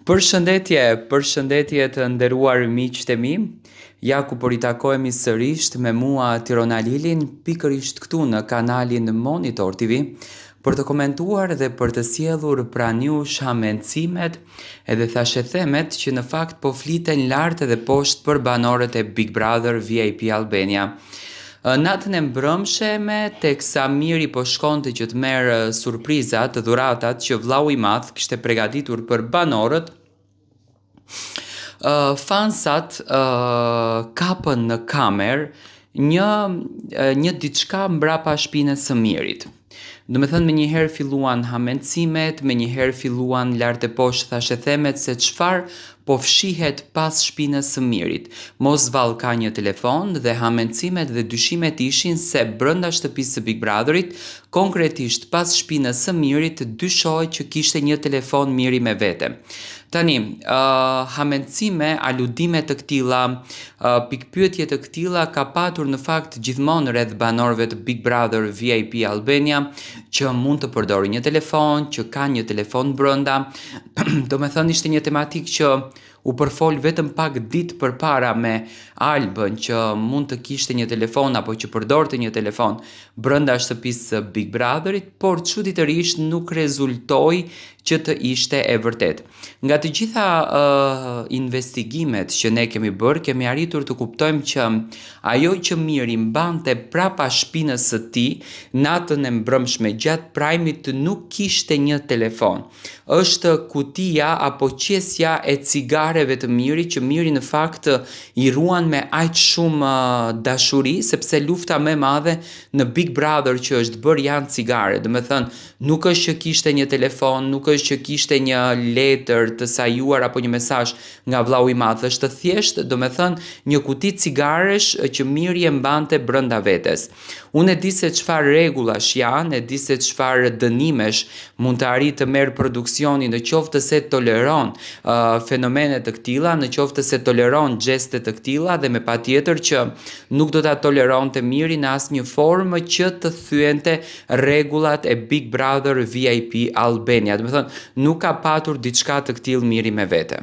Përshëndetje të nderuar miqtë e mi. Ja ku po ritakohemi sërish me mua Tirona Lilin, pikërisht këtu në kanalin Monitor TV, për të komentuar dhe për të sjellur pranë jush hamencimet edhe thashethemet që në fakt po fliten lart edhe poshtë për banorët e Big Brother VIP Albania. Natën e mbrëmshme, teksa Miri po shkonte që të merë surprizat, dhuratat që vllau i madh kishte përgatitur për banorët, fansat kapën në kamer një diçka mbrapa shpinës së Mirit. Do me thënë, me njëherë filluan hamencimet, me njëherë filluan lart e poshtë thashethemet se çfarë po fshihet pas shpinës së Mirit. Mos vallë ka një telefon dhe hamencimet dhe dyshimet ishin se brenda shtëpisë së Big Brotherit, konkretisht pas shpinës së Mirit, dyshohet që kishte një telefon Miri me vete. Tani, hamencime, aludime të këtilla, pikpyetje të këtilla ka patur në fakt gjithmonë rreth banorëve të Big Brother VIP Albania, që mund të përdorin një telefon, që kanë një telefon brenda. Do me thënë, ishte një tematik që u përfol vetëm pak ditë përpara me Albën, që mund të kishte një telefon apo që përdorte një telefon brenda shtëpisë së Big Brotherit, por çuditërisht nuk rezultoi që të ishte e vërtet. Nga të gjitha investigimet që ne kemi bërë, kemi arritur të kuptojmë që ajo që Miri mbante prapa shpinës së tij natën e mbrëmshme gjatë prajmit nuk kishte një telefon. Është kutia apo qesja e cigareve të Miri, që Miri në fakt i ruan me aq shumë dashuri, sepse lufta më e madhe në Big Brother që është bërë janë cigare. Do me thënë, nuk është që kishte një telefon, nuk është që kishte një letër të sajuar apo një mesazh nga vllau i madh, është thjesht, do me thënë, një kuti cigaresh që Miri e mbante brenda vetes. Unë e di se çfarë rregullash janë, e di se çfarë dënimesh mund të arrijë të merr produksioni në qoftë se toleron fenomene të këtilla, në qoftë se toleron gjeste të këtilla, dhe me patjetër që nuk do ta toleronte Miri në asnjë formë që të thyente rregullat e Big Brother VIP Albania. Do me thënë, nuk ka patur diçka të këtillë Miri me vete.